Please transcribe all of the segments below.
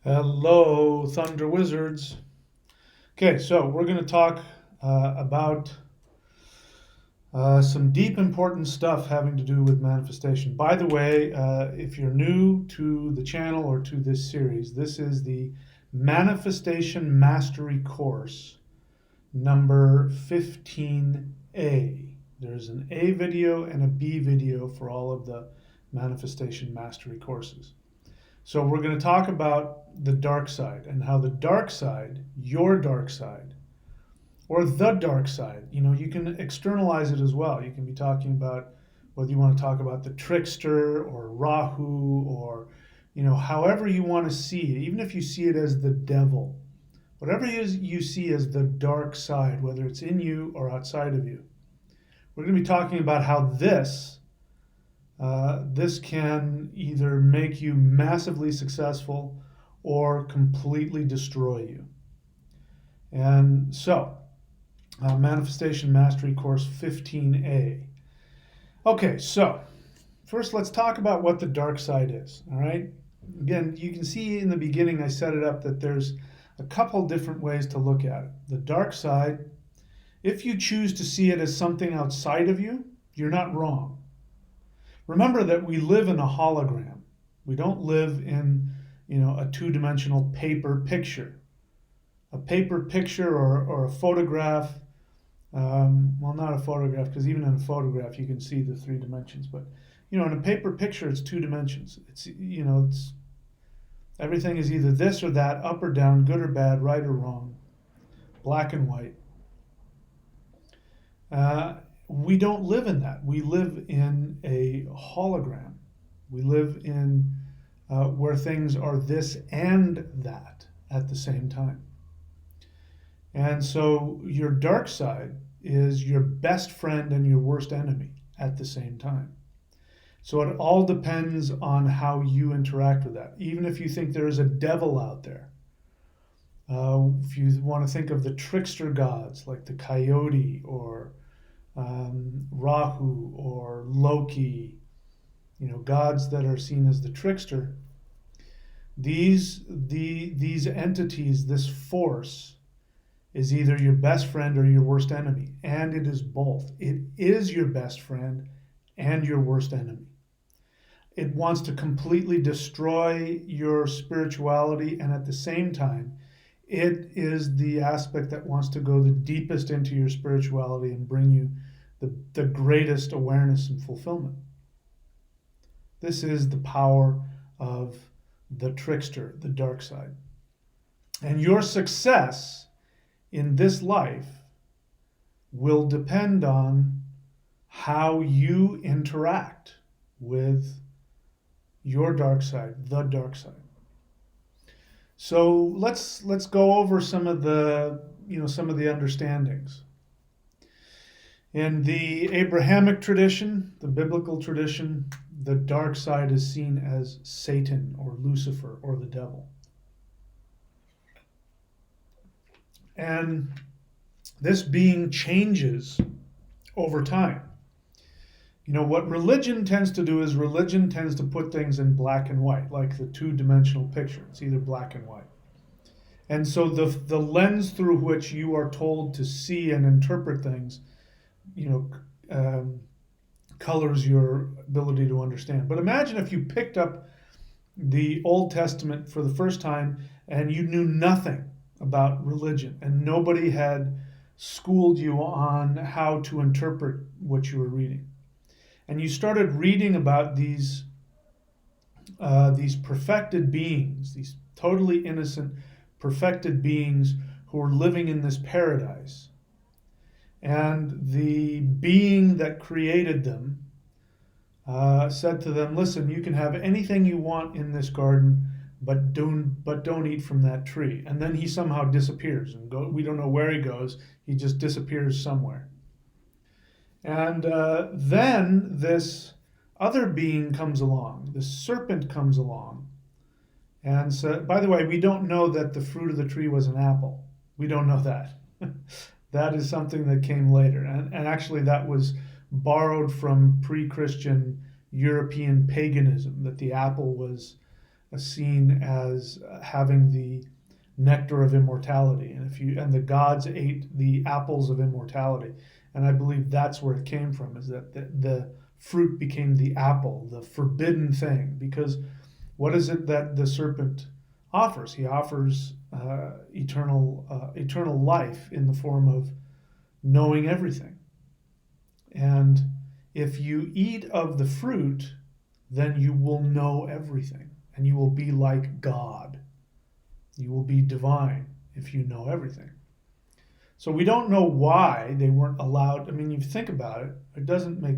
Hello, Thunder Wizards. Okay, so we're going to talk about some deep, important stuff having to do with manifestation. By the way, if you're new to the channel or to this series, this is the Manifestation Mastery Course number 15A. There's an A video and a B video for all of the Manifestation Mastery courses. So we're going to talk about the dark side and how the dark side, your dark side, or the dark side, you can externalize it as well. You can be talking about whether you want to talk about the trickster or Rahu or, however you want to see it, even if you see it as the devil, whatever it is you see as the dark side, whether it's in you or outside of you. We're going to be talking about how this can either make you massively successful or completely destroy you. And so, Manifestation Mastery Course 15A. Okay, so first let's talk about what the dark side is, all right? Again, you can see in the beginning I set it up that there's a couple different ways to look at it. The dark side, if you choose to see it as something outside of you, you're not wrong. Remember that we live in a hologram. We don't live in, a two-dimensional paper picture. A paper picture or a photograph, well, not a photograph, because even in a photograph you can see the three dimensions. But, in a paper picture, it's two dimensions. It's everything is either this or that, up or down, good or bad, right or wrong, black and white. We don't live in that. We live in a hologram. We live in where things are this and that at the same time. And so your dark side is your best friend and your worst enemy at the same time. So it all depends on how you interact with that. Even if you think there is a devil out there, if you want to think of the trickster gods like the coyote or Rahu or Loki, gods that are seen as the trickster. These entities, this force, is either your best friend or your worst enemy, and it is both. It is your best friend and your worst enemy. It wants to completely destroy your spirituality, and at the same time, it is the aspect that wants to go the deepest into your spirituality and bring you the greatest awareness and fulfillment. This is the power of the trickster, the dark side. And your success in this life will depend on how you interact with your dark side, the dark side. So let's go over some of the understandings. In the Abrahamic tradition, the biblical tradition, the dark side is seen as Satan or Lucifer or the devil. And this being changes over time. What religion tends to do is religion tends to put things in black and white, like the two-dimensional picture. It's either black and white. And so the lens through which you are told to see and interpret things, colors your ability to understand. But imagine if you picked up the Old Testament for the first time and you knew nothing about religion and nobody had schooled you on how to interpret what you were reading. And you started reading about these perfected beings, these totally innocent, perfected beings who are living in this paradise. And the being that created them said to them, listen, you can have anything you want in this garden, but don't eat from that tree. And then he somehow disappears. We don't know where he goes. He just disappears somewhere. And then this other being comes along. The serpent comes along. And so, by the way, we don't know that the fruit of the tree was an apple. We don't know that. That is something that came later. And actually that was borrowed from pre-Christian European paganism, that the apple was seen as having the nectar of immortality, and the gods ate the apples of immortality, and I believe that's where it came from, is that the fruit became the apple, the forbidden thing, because what is it that the serpent offers? He offers eternal life in the form of knowing everything. And if you eat of the fruit, then you will know everything, and you will be like God. You will be divine if you know everything. So we don't know why they weren't allowed. I mean, you think about it, it doesn't make,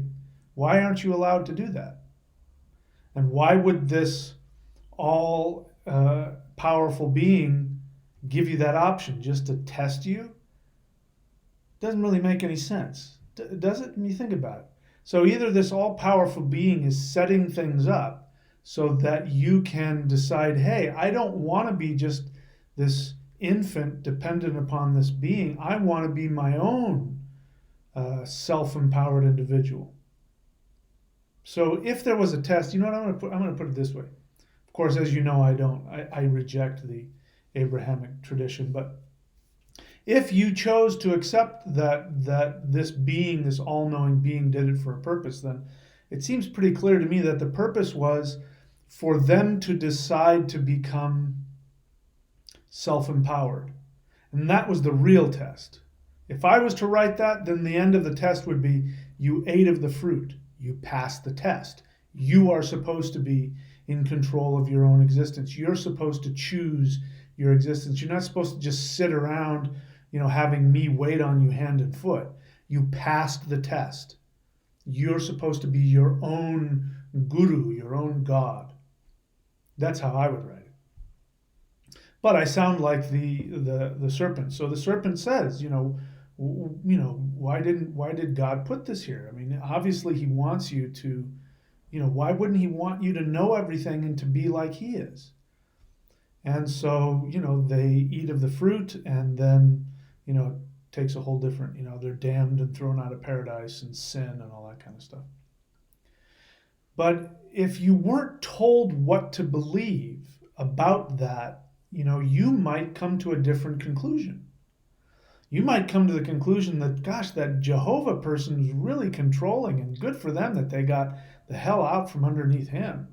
why aren't you allowed to do that? And why would this all powerful being give you that option just to test you? Doesn't really make any sense, does it? When you think about it. So either this all powerful being is setting things up so that you can decide, hey, I don't want to be just this infant dependent upon this being. I want to be my own self-empowered individual. So if there was a test, you know what, I'm going to put it this way. Of course, as you know, I reject the Abrahamic tradition, but if you chose to accept that this being, this all-knowing being, did it for a purpose, then it seems pretty clear to me that the purpose was for them to decide to become self-empowered. And that was the real test. If I was to write that, then the end of the test would be, you ate of the fruit, you passed the test. You are supposed to be in control of your own existence. You're supposed to choose your existence. You're not supposed to just sit around, having me wait on you hand and foot. You passed the test. You're supposed to be your own guru, your own God. That's how I would write it. But I sound like the serpent. So the serpent says, why did God put this here? I mean, obviously he wants you to, why wouldn't he want you to know everything and to be like he is? And so, they eat of the fruit, and then, it takes a whole different, they're damned and thrown out of paradise and sin and all that kind of stuff. But if you weren't told what to believe about that, you might come to a different conclusion. You might come to the conclusion that, gosh, that Jehovah person is really controlling, and good for them that they got the hell out from underneath him.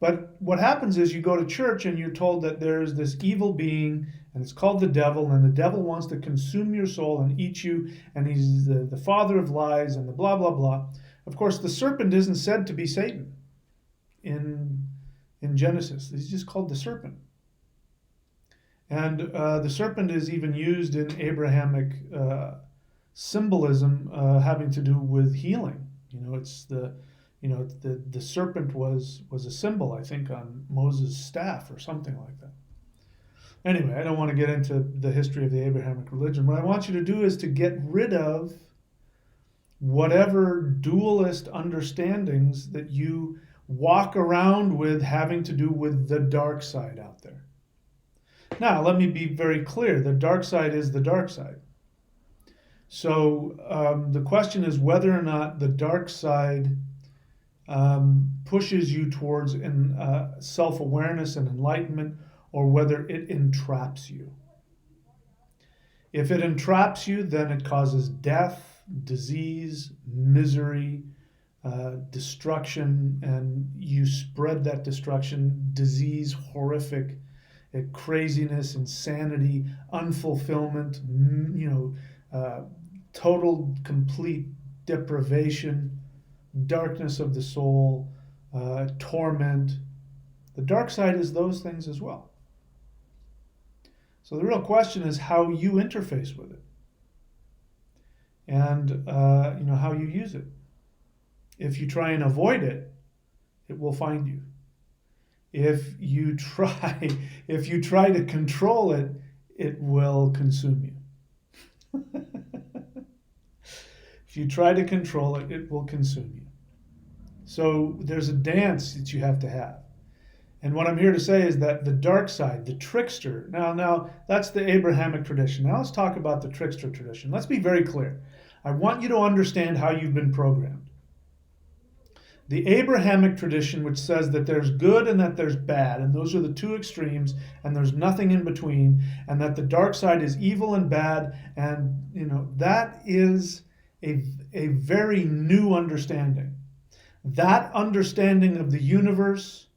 But what happens is you go to church and you're told that there's this evil being, and it's called the devil, and the devil wants to consume your soul and eat you, and he's the father of lies and the blah, blah, blah. Of course, the serpent isn't said to be Satan in Genesis. He's just called the serpent. And the serpent is even used in Abrahamic symbolism having to do with healing. It's the serpent was a symbol, I think, on Moses' staff or something like that. Anyway, I don't want to get into the history of the Abrahamic religion. What I want you to do is to get rid of whatever dualist understandings that you walk around with having to do with the dark side out there. Now, let me be very clear. The dark side is the dark side. So the question is whether or not the dark side pushes you towards self-awareness and enlightenment, or whether it entraps you. If it entraps you, then it causes death, disease, misery, destruction, and you spread that destruction, disease, horrific craziness, insanity, unfulfillment, total, complete deprivation, darkness of the soul, torment. The dark side is those things as well. So the real question is how you interface with it, and how you use it. If you try and avoid it, it will find you. If you try to control it, it will consume you. If you try to control it, it will consume you. So there's a dance that you have to have. And what I'm here to say is that the dark side, the trickster, now that's the Abrahamic tradition. Now let's talk about the trickster tradition. Let's be very clear. I want you to understand how you've been programmed. The Abrahamic tradition, which says that there's good and that there's bad, and those are the two extremes, and there's nothing in between, and that the dark side is evil and bad, and that is a very new understanding. That understanding of the universe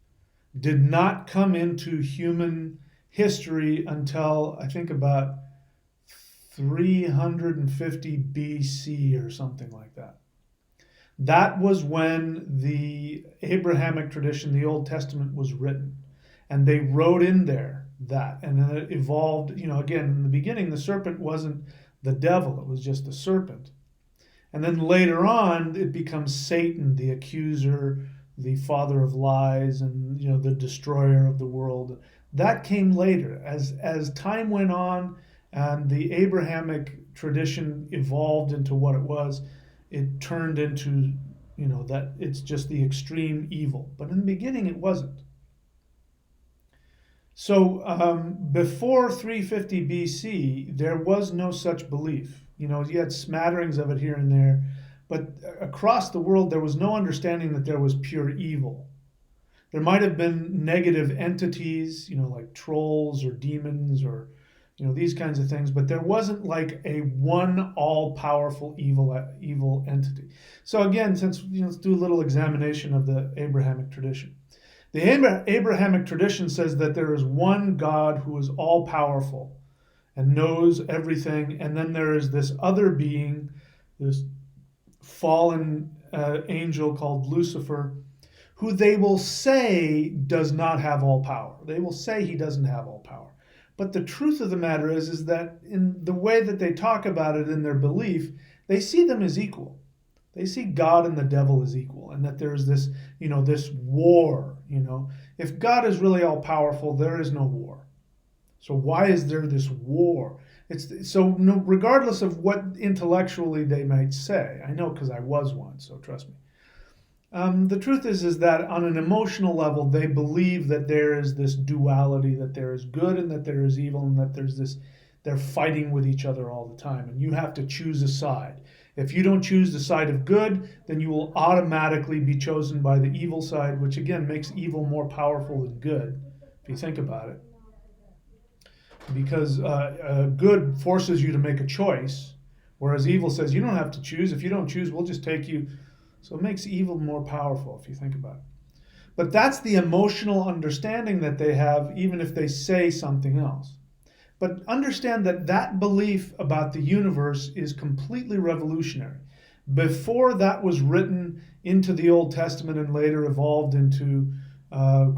did not come into human history until I think about 350 BC or something like that. That was when the Abrahamic tradition, the Old Testament, was written. And they wrote in there that. And then it evolved, again, in the beginning, the serpent wasn't the devil, it was just the serpent. And then later on, it becomes Satan, the accuser, the father of lies, and the destroyer of the world. That came later. As time went on and the Abrahamic tradition evolved into what it was, it turned into, that it's just the extreme evil. But in the beginning, it wasn't. So before 350 BC, there was no such belief. You had smatterings of it here and there, but across the world, there was no understanding that there was pure evil. There might have been negative entities, like trolls or demons or, these kinds of things, but there wasn't like a one all-powerful evil entity. So again, since let's do a little examination of the Abrahamic tradition. The Abrahamic tradition says that there is one God who is all-powerful and knows everything, and then there is this other being, this fallen angel called Lucifer, who they will say does not have all power. They will say he doesn't have all power. But the truth of the matter is that in the way that they talk about it in their belief, they see them as equal. They see God and the devil as equal, and that there's this, this war. If God is really all powerful, there is no war. So why is there this war? Regardless of what intellectually they might say, I know because I was one, so trust me. The truth is that on an emotional level, they believe that there is this duality, that there is good and that there is evil, and that they're fighting with each other all the time, and you have to choose a side. If you don't choose the side of good, then you will automatically be chosen by the evil side, which again makes evil more powerful than good, if you think about it. Because good forces you to make a choice, whereas evil says you don't have to choose. If you don't choose, we'll just take you. So it makes evil more powerful, if you think about it. But that's the emotional understanding that they have, even if they say something else. But understand that that belief about the universe is completely revolutionary. Before that was written into the Old Testament and later evolved into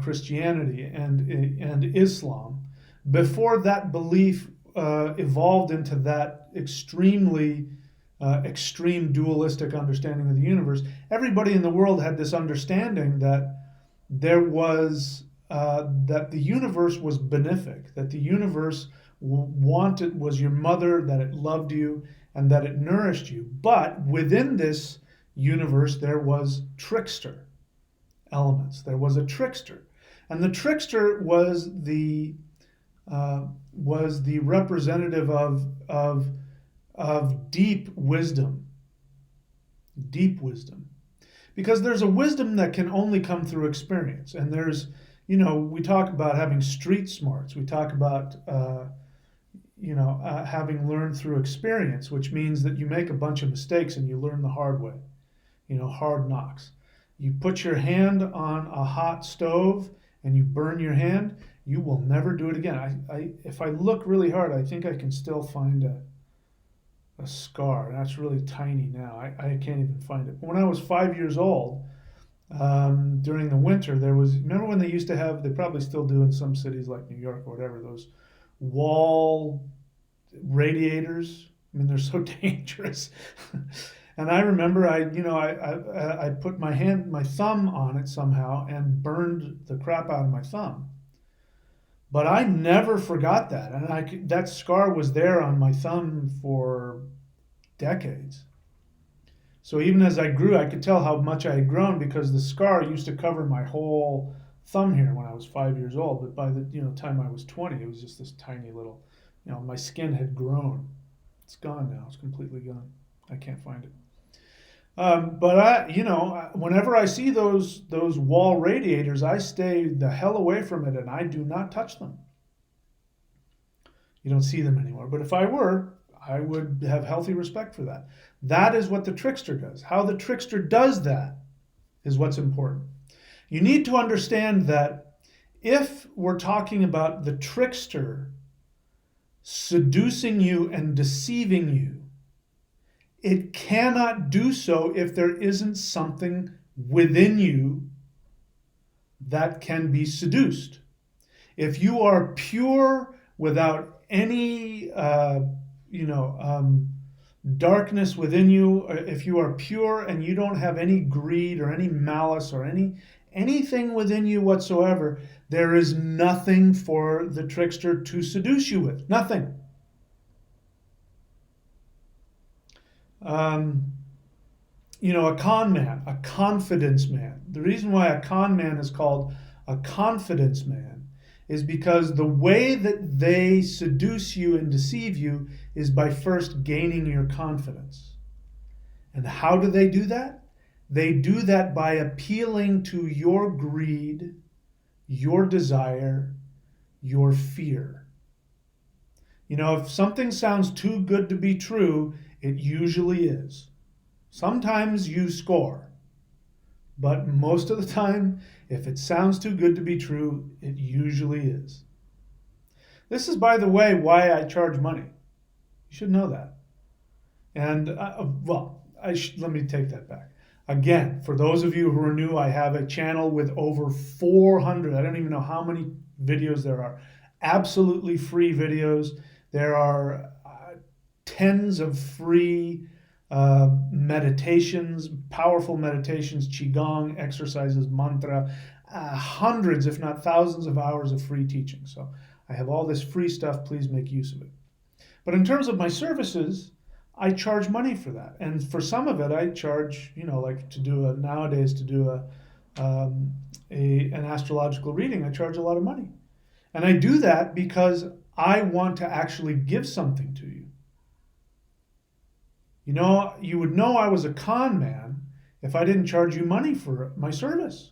Christianity and Islam, before that belief evolved into that extreme dualistic understanding of the universe, everybody in the world had this understanding that there was that the universe was benefic, that the universe was your mother, that it loved you, and that it nourished you. But within this universe, there was trickster elements. There was a trickster, and the trickster was the representative of deep wisdom, because there's a wisdom that can only come through experience, and there's we talk about having street smarts. We talk about having learned through experience, which means that you make a bunch of mistakes and you learn the hard way, hard knocks. You put your hand on a hot stove and you burn your hand, you will never do it again. If I look really hard, I think I can still find a scar. That's really tiny now. I can't even find it. But when I was 5 years old, during the winter, remember when they used to have, they probably still do in some cities like New York or whatever, those wall radiators. I mean, they're so dangerous. And I remember I put my thumb on it somehow and burned the crap out of my thumb. But I never forgot that, and that scar was there on my thumb for decades. So even as I grew, I could tell how much I had grown because the scar used to cover my whole thumb here when I was 5 years old. But by the time I was 20, it was just this tiny little, my skin had grown. It's gone now. It's completely gone. I can't find it. Whenever I see those wall radiators, I stay the hell away from it, and I do not touch them. You don't see them anymore. But if I were, I would have healthy respect for that. That is what the trickster does. How the trickster does that is what's important. You need to understand that if we're talking about the trickster seducing you and deceiving you, it cannot do so if there isn't something within you that can be seduced. If you are pure without any, darkness within you, if you are pure and you don't have any greed or any malice or anything within you whatsoever, there is nothing for the trickster to seduce you with. Nothing. A con man, a confidence man. The reason why a con man is called a confidence man is because the way that they seduce you and deceive you is by first gaining your confidence. And how do they do that? They do that by appealing to your greed, your desire, your fear. If something sounds too good to be true, it usually is. Sometimes you score, but most of the time, if it sounds too good to be true, it usually is. This is, by the way, why I charge money. You should know that. And, let me take that back. Again, for those of you who are new, I have a channel with over 400, I don't even know how many videos there are, absolutely free videos. There are tens of free meditations, powerful meditations, qigong, exercises, mantra, hundreds, if not thousands of hours of free teaching. So I have all this free stuff. Please make use of it. But in terms of my services, I charge money for that. And for some of it, I charge, like nowadays to do an astrological reading, I charge a lot of money. And I do that because I want to actually give something to you. You would know I was a con man if I didn't charge you money for my service.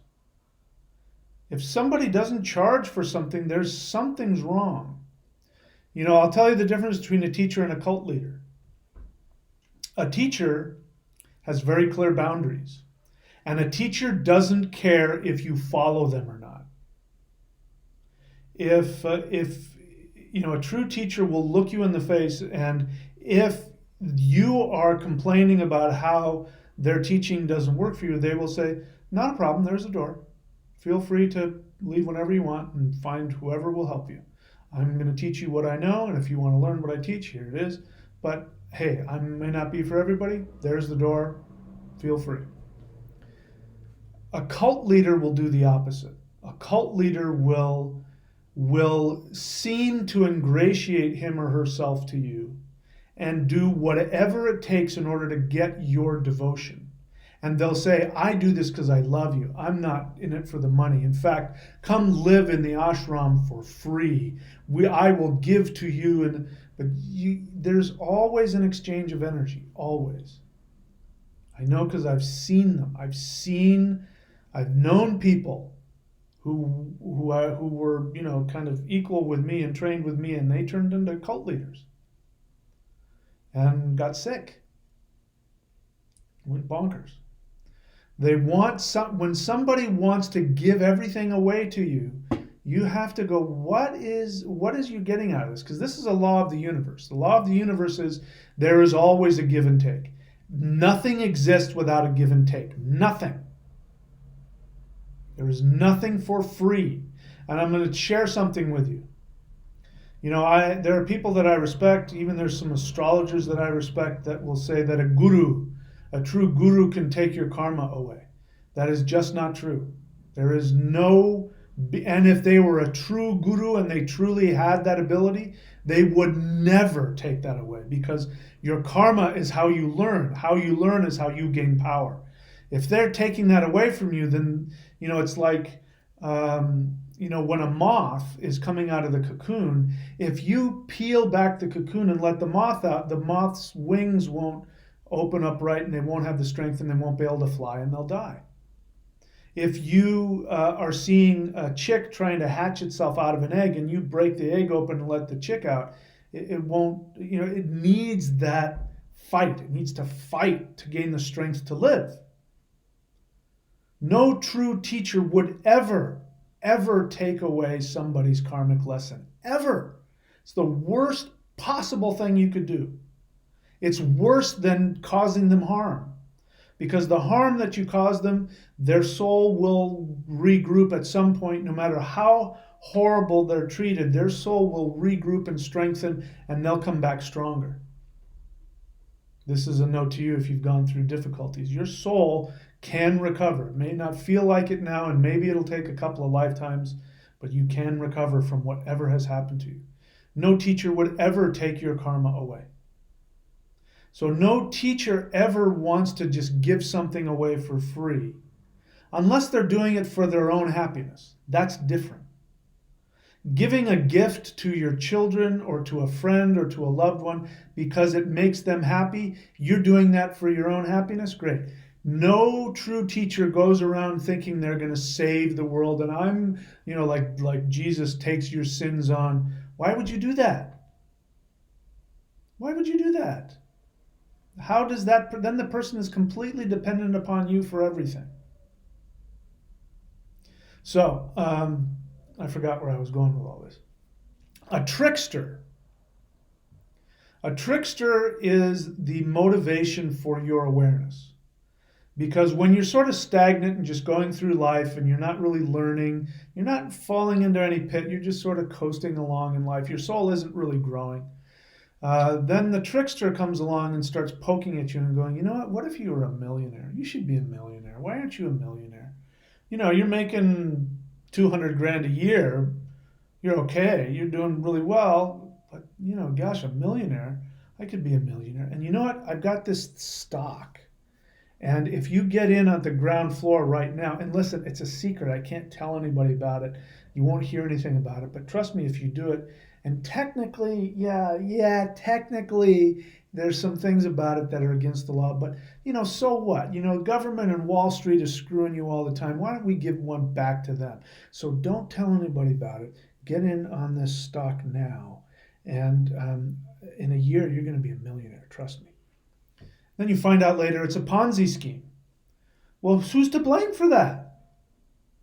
If somebody doesn't charge for something, something's wrong. I'll tell you the difference between a teacher and a cult leader. A teacher has very clear boundaries, and a teacher doesn't care if you follow them or not. If a true teacher will look you in the face, and if you are complaining about how their teaching doesn't work for you, they will say, not a problem, there's a door. Feel free to leave whenever you want and find whoever will help you. I'm going to teach you what I know, and if you want to learn what I teach, here it is. But hey, I may not be for everybody. There's the door. Feel free. A cult leader will do the opposite. A cult leader will seem to ingratiate him or herself to you and do whatever it takes in order to get your devotion. And they'll say, I do this because I love you. I'm not in it for the money. In fact, come live in the ashram for free. I will give to you. But there's always an exchange of energy, always. I know because I've seen them. I've known people who were, kind of equal with me and trained with me, and they turned into cult leaders and got sick, went bonkers. When somebody wants to give everything away to you, you have to go, what is you getting out of this? Because this is a law of the universe. The law of the universe is there is always a give and take. Nothing exists without a give and take. Nothing. There is nothing for free. And I'm going to share something with you. There are people that I respect, even there's some astrologers that I respect that will say that a true guru can take your karma away. That is just not true. There is no, and if they were a true guru and they truly had that ability, they would never take that away, because your karma is how you learn. How you learn is how you gain power. If they're taking that away from you, then, it's like, when a moth is coming out of the cocoon, if you peel back the cocoon and let the moth out, the moth's wings won't open up right and they won't have the strength and they won't be able to fly and they'll die. If you are seeing a chick trying to hatch itself out of an egg and you break the egg open and let the chick out, it won't, it needs that fight. It needs to fight to gain the strength to live. No true teacher would ever take away somebody's karmic lesson. Ever. It's the worst possible thing you could do. It's worse than causing them harm. Because the harm that you cause them, their soul will regroup at some point, no matter how horrible they're treated, their soul will regroup and strengthen, and they'll come back stronger. This is a note to you if you've gone through difficulties. Your soul can recover. It may not feel like it now, and maybe it'll take a couple of lifetimes, but you can recover from whatever has happened to you. No teacher would ever take your karma away. So no teacher ever wants to just give something away for free, unless they're doing it for their own happiness. That's different. Giving a gift to your children or to a friend or to a loved one because it makes them happy, you're doing that for your own happiness, great. No true teacher goes around thinking they're going to save the world and I'm, like Jesus takes your sins on. Why would you do that? Why would you do that? How does that, then the person is completely dependent upon you for everything. So, I forgot where I was going with all this. A trickster. A trickster is the motivation for your awareness. Because when you're sort of stagnant and just going through life and you're not really learning, you're not falling into any pit, you're just sort of coasting along in life, your soul isn't really growing. Then the trickster comes along and starts poking at you and going, you know what if you were a millionaire? You should be a millionaire. Why aren't you a millionaire? You're making 200 grand a year. You're okay. You're doing really well. But, gosh, a millionaire. I could be a millionaire. And you know what? I've got this stock. And if you get in at the ground floor right now, and listen, it's a secret. I can't tell anybody about it. You won't hear anything about it. But trust me, if you do it, and technically, technically, there's some things about it that are against the law. But, so what? Government and Wall Street is screwing you all the time. Why don't we give one back to them? So don't tell anybody about it. Get in on this stock now. And in a year, you're going to be a millionaire. Trust me. Then you find out later it's a Ponzi scheme. Well, who's to blame for that?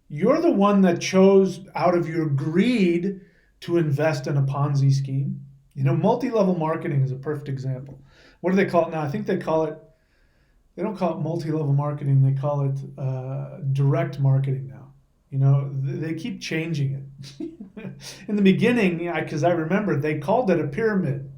You're the one that chose out of your greed to invest in a Ponzi scheme. Multi-level marketing is a perfect example. What do they call it now? I think they don't call it multi-level marketing. They call it direct marketing now. They keep changing it. In the beginning, because I remember, they called it a pyramid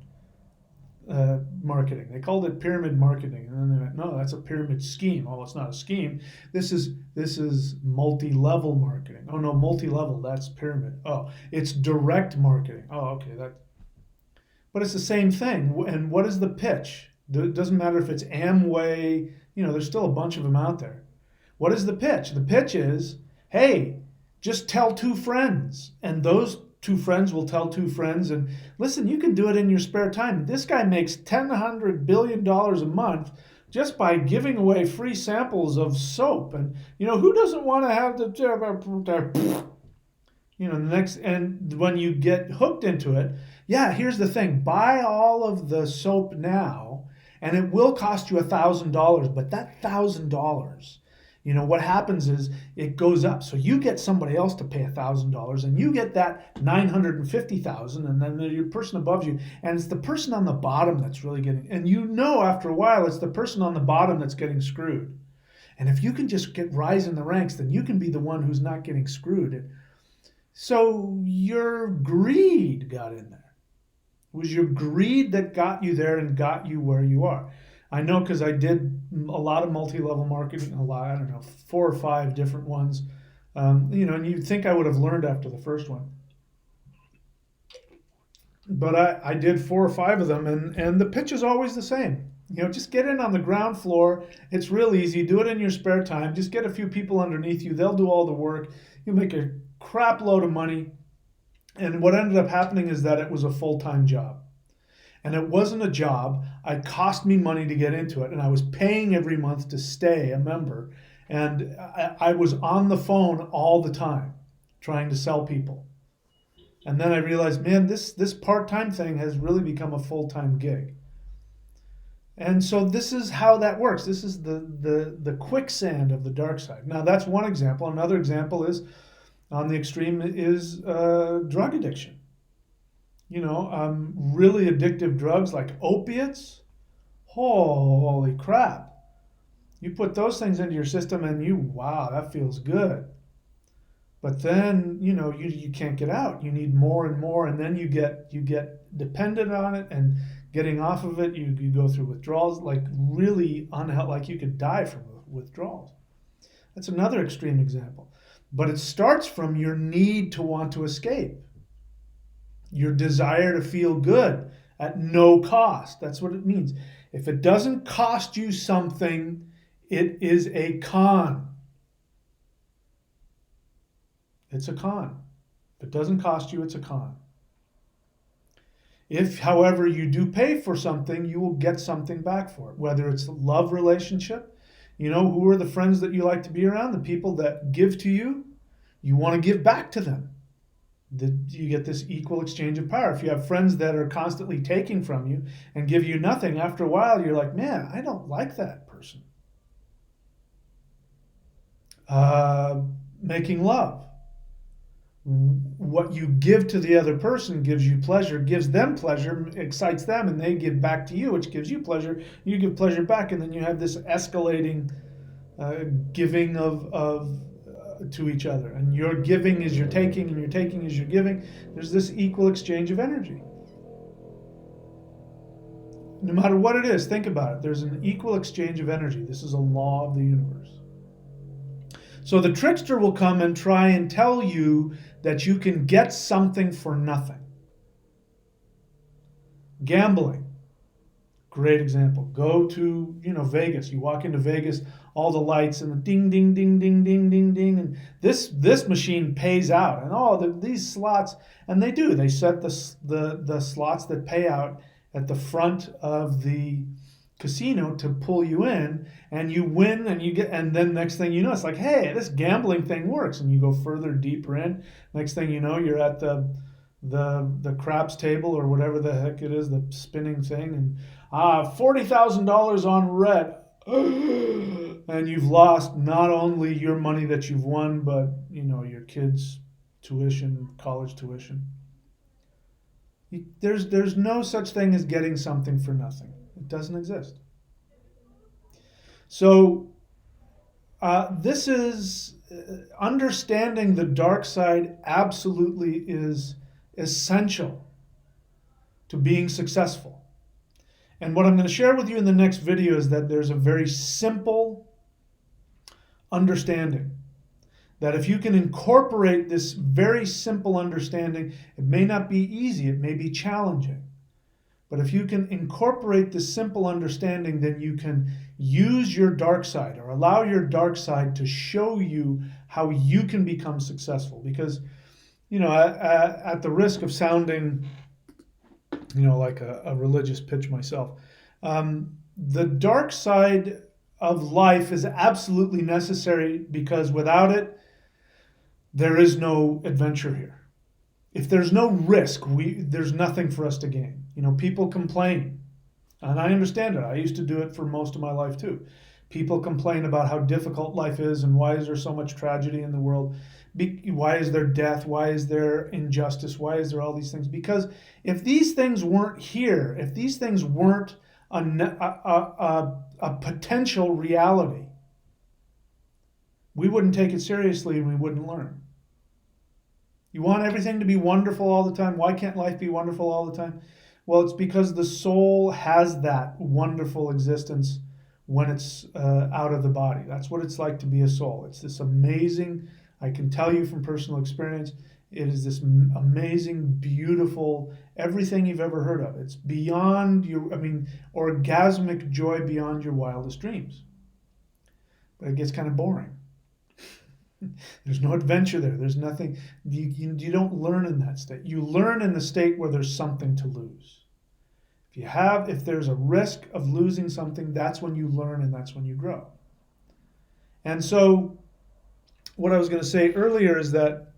marketing. They called it pyramid marketing. And then they went, no, that's a pyramid scheme. Oh, it's not a scheme. This is multi-level marketing. Oh, no, multi-level, that's pyramid. Oh, it's direct marketing. Oh, okay. But it's the same thing. And what is the pitch? It doesn't matter if it's Amway. There's still a bunch of them out there. What is the pitch? The pitch is, hey, just tell two friends. And those two friends will tell two friends. And listen, you can do it in your spare time. This guy makes $100 billion a month just by giving away free samples of soap. And, who doesn't want to have the next, and when you get hooked into it, here's the thing. Buy all of the soap now, and it will cost you $1,000. But that $1,000, what happens is it goes up. So you get somebody else to pay $1,000, and you get that $950,000, and then the person above you, and it's the person on the bottom that's really getting. And after a while, it's the person on the bottom that's getting screwed. And if you can just rise in the ranks, then you can be the one who's not getting screwed. So your greed got in there. It was your greed that got you there and got you where you are. I know because I did a lot of multi-level marketing, 4 or 5 different ones. And you'd think I would have learned after the first one. But I did 4 or 5 of them, and the pitch is always the same. Just get in on the ground floor. It's real easy. Do it in your spare time. Just get a few people underneath you. They'll do all the work. You'll make a crap load of money. And what ended up happening is that it was a full-time job. And it wasn't a job. It cost me money to get into it, and I was paying every month to stay a member. And I was on the phone all the time trying to sell people. And then I realized, man, this part-time thing has really become a full-time gig. And so this is how that works. This is the quicksand of the dark side. Now that's one example. Another example is on the extreme is drug addiction. Really addictive drugs like opiates. Holy crap! You put those things into your system, and wow, that feels good. But then you can't get out. You need more and more, and then you get dependent on it, and getting off of it, you go through withdrawals, like really unhealthy, like you could die from withdrawals. That's another extreme example. But it starts from your need to want to escape, your desire to feel good at no cost. That's what it means. If it doesn't cost you something, it is a con. It's a con. If it doesn't cost you, it's a con. If, however, you do pay for something, you will get something back for it, whether it's a love relationship. Who are the friends that you like to be around? The people that give to you, you want to give back to them. You get this equal exchange of power. If you have friends that are constantly taking from you and give you nothing, after a while, you're like, man, I don't like that person. Making love. What you give to the other person gives you pleasure, gives them pleasure, excites them, and they give back to you, which gives you pleasure. You give pleasure back, and then you have this escalating giving of to each other. And your giving is your taking, and your taking is your giving. There's this equal exchange of energy. No matter what it is, think about it. There's an equal exchange of energy. This is a law of the universe. So the trickster will come and try and tell you that you can get something for nothing. Gambling, great example. Go to, Vegas. You walk into Vegas, all the lights and the ding, ding, ding, ding, ding, ding, ding, and this machine pays out, and these slots, and they do. They set the slots that pay out at the front of the casino to pull you in, and you win, and then next thing you know, it's like, hey, this gambling thing works, and you go further, deeper in. Next thing you know, you're at the craps table or whatever the heck it is, the spinning thing, and $40,000 on red, and you've lost not only your money that you've won, but your kids' tuition, college tuition. There's no such thing as getting something for nothing. It doesn't exist. So this is understanding the dark side absolutely is essential to being successful. And what I'm going to share with you in the next video is that there's a very simple understanding. That if you can incorporate this very simple understanding, it may not be easy, it may be challenging. But if you can incorporate this simple understanding, then you can use your dark side or allow your dark side to show you how you can become successful. Because, at the risk of sounding, like a religious pitch myself, the dark side of life is absolutely necessary, because without it, there is no adventure here. If there's no risk, there's nothing for us to gain. People complain, and I understand it. I used to do it for most of my life too. People complain about how difficult life is, and why is there so much tragedy in the world? Why is there death? Why is there injustice? Why is there all these things? Because if these things weren't here, if these things weren't a potential reality, we wouldn't take it seriously and we wouldn't learn. You want everything to be wonderful all the time. Why can't life be wonderful all the time? Well, it's because the soul has that wonderful existence when it's out of the body. That's what it's like to be a soul. It's this amazing, I can tell you from personal experience, it is this amazing, beautiful, everything you've ever heard of. It's beyond orgasmic joy beyond your wildest dreams. But it gets kind of boring. There's no adventure there. There's nothing. You don't learn in that state. You learn in the state where there's something to lose. If there's a risk of losing something, that's when you learn and that's when you grow. And so, what I was going to say earlier is that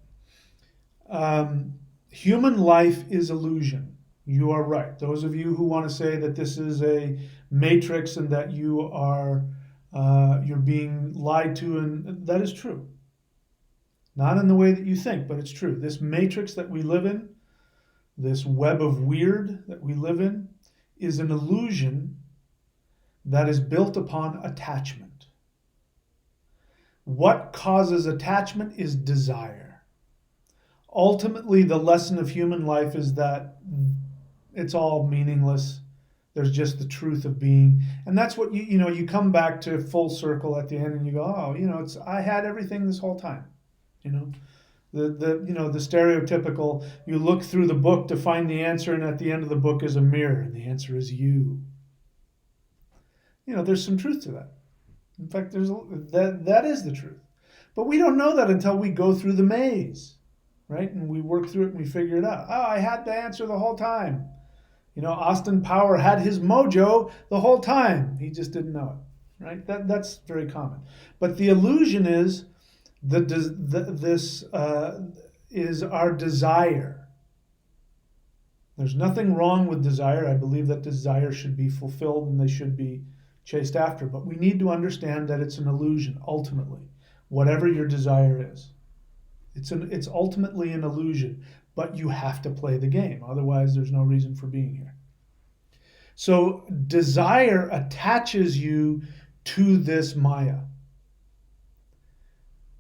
human life is illusion. You are right. Those of you who want to say that this is a matrix and that you're being lied to, and that is true. Not in the way that you think, but it's true. This matrix that we live in, this web of weird that we live in, is an illusion that is built upon attachment. What causes attachment is desire. Ultimately, the lesson of human life is that it's all meaningless. There's just the truth of being. And that's what you come back to full circle at the end and you go, oh, I had everything this whole time. The stereotypical, you look through the book to find the answer, and at the end of the book is a mirror, and the answer is you. There's some truth to that. In fact, that is the truth. But we don't know that until we go through the maze, right? And we work through it and we figure it out. Oh, I had the answer the whole time. Austin Power had his mojo the whole time. He just didn't know it, right? That's very common. But the illusion is this is our desire. There's nothing wrong with desire. I believe that desire should be fulfilled and they should be chased after. But we need to understand that it's an illusion, ultimately, whatever your desire is. It's ultimately an illusion, but you have to play the game. Otherwise, there's no reason for being here. So desire attaches you to this Maya.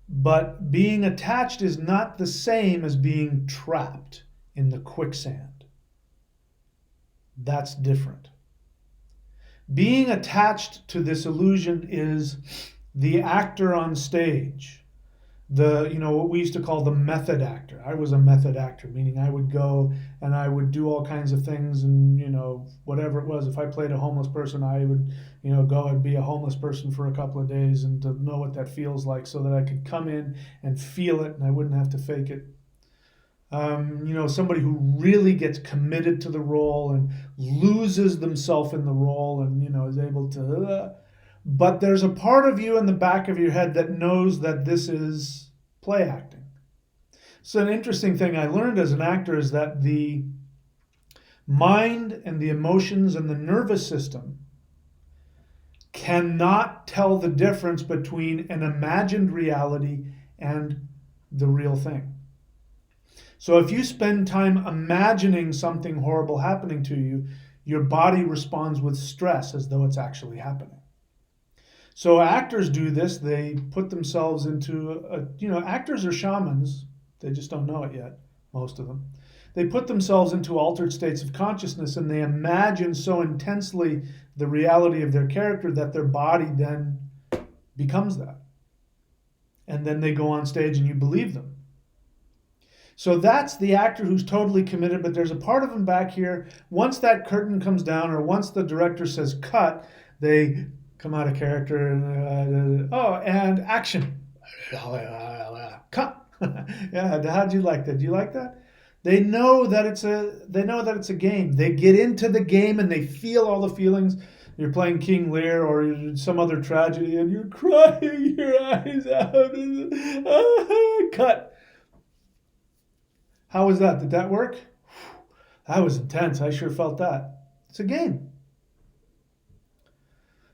But being attached is not the same as being trapped in the quicksand. That's different. Being attached to this illusion is the actor on stage. What we used to call the method actor. I was a method actor, meaning I would go and I would do all kinds of things and, whatever it was. If I played a homeless person, I would, go and be a homeless person for a couple of days and to know what that feels like so that I could come in and feel it and I wouldn't have to fake it. Somebody who really gets committed to the role and loses themselves in the role and, is able to... But there's a part of you in the back of your head that knows that this is play acting. So an interesting thing I learned as an actor is that the mind and the emotions and the nervous system cannot tell the difference between an imagined reality and the real thing. So if you spend time imagining something horrible happening to you, your body responds with stress as though it's actually happening. So actors do this. They put themselves into, actors are shamans. They just don't know it yet, most of them. They put themselves into altered states of consciousness and they imagine so intensely the reality of their character that their body then becomes that. And then they go on stage and you believe them. So that's the actor who's totally committed, but there's a part of him back here. Once that curtain comes down or once the director says cut, they come out of character and and action. Cut. Yeah, how'd you like that? Do you like that? They know that it's a game. They get into the game and they feel all the feelings. You're playing King Lear or some other tragedy and you're crying your eyes out. Cut. How was that? Did that work? That was intense. I sure felt that. It's a game.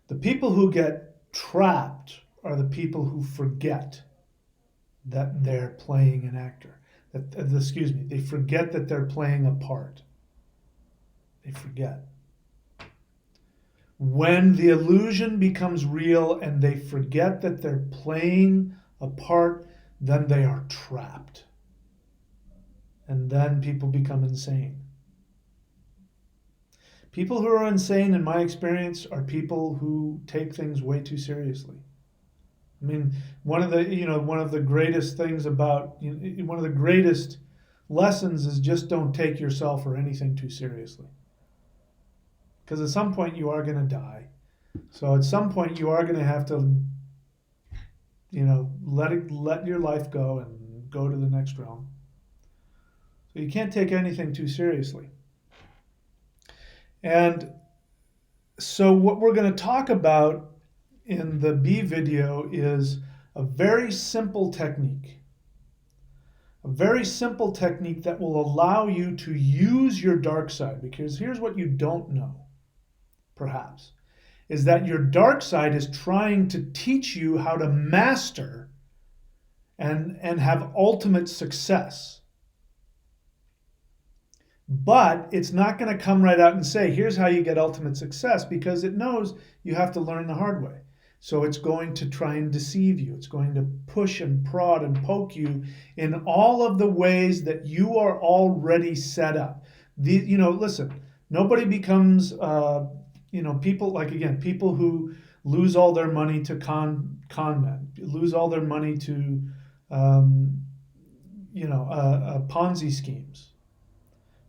The people who get trapped are the people who forget that they're playing an actor. They forget that they're playing a part. They forget. When the illusion becomes real and they forget that they're playing a part, then they are trapped. And then people become insane. People who are insane, in my experience, are people who take things way too seriously. I mean, one of the greatest things about, one of the greatest lessons is just don't take yourself or anything too seriously. Because at some point you are going to die. So at some point you are going to have to, let your life go and go to the next realm. So you can't take anything too seriously. And so what we're going to talk about in the B video is a very simple technique. A very simple technique that will allow you to use your dark side. Because here's what you don't know, perhaps, is that your dark side is trying to teach you how to master and have ultimate success. But it's not going to come right out and say, here's how you get ultimate success, because it knows you have to learn the hard way. So it's going to try and deceive you. It's going to push and prod and poke you in all of the ways that you are already set up. Listen, nobody becomes, people like, again, people who lose all their money to con men, lose all their money to, Ponzi schemes.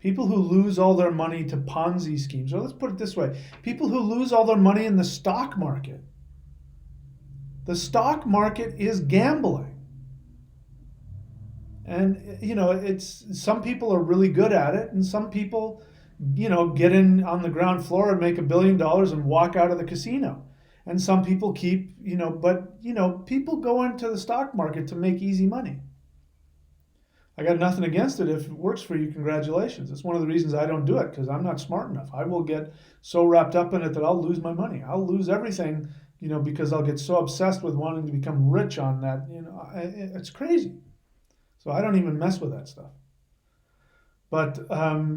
People who lose all their money to Ponzi schemes, or let's put it this way, people who lose all their money in the stock market. The stock market is gambling. And, it's some people are really good at it, and some people, get in on the ground floor and make $1 billion and walk out of the casino. And some people keep, people go into the stock market to make easy money. I got nothing against it. If it works for you, congratulations. It's one of the reasons I don't do it, because I'm not smart enough. I will get so wrapped up in it that I'll lose my money. I'll lose everything, because I'll get so obsessed with wanting to become rich on that. It's crazy. So I don't even mess with that stuff. But,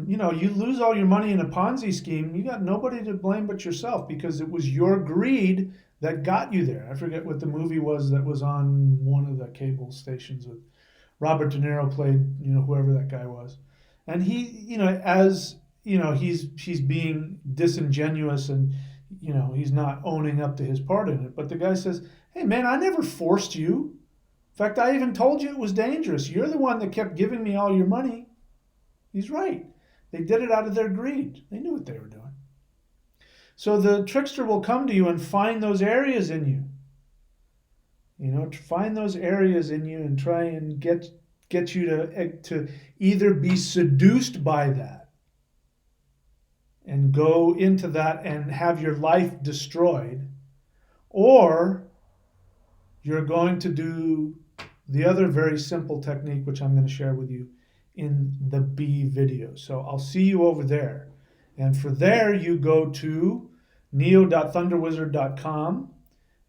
you lose all your money in a Ponzi scheme, you got nobody to blame but yourself, because it was your greed that got you there. I forget what the movie was that was on one of the cable stations with Robert De Niro played, whoever that guy was. And he, he's being disingenuous and, he's not owning up to his part in it. But the guy says, hey, man, I never forced you. In fact, I even told you it was dangerous. You're the one that kept giving me all your money. He's right. They did it out of their greed. They knew what they were doing. So the trickster will come to you and find those areas in you. To find those areas in you and try and get you to either be seduced by that and go into that and have your life destroyed, or you're going to do the other very simple technique, which I'm going to share with you in the B video. So I'll see you over there. And for there, you go to neo.thunderwizard.com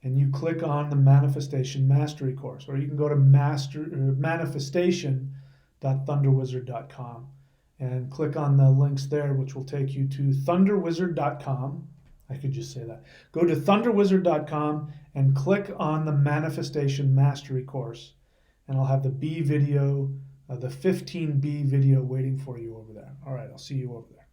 and you click on the Manifestation Mastery course, or you can go to manifestation.thunderwizard.com and click on the links there, which will take you to thunderwizard.com. I could just say that. Go to thunderwizard.com and click on the Manifestation Mastery course, and I'll have the B video, the 15B video waiting for you over there. All right, I'll see you over there.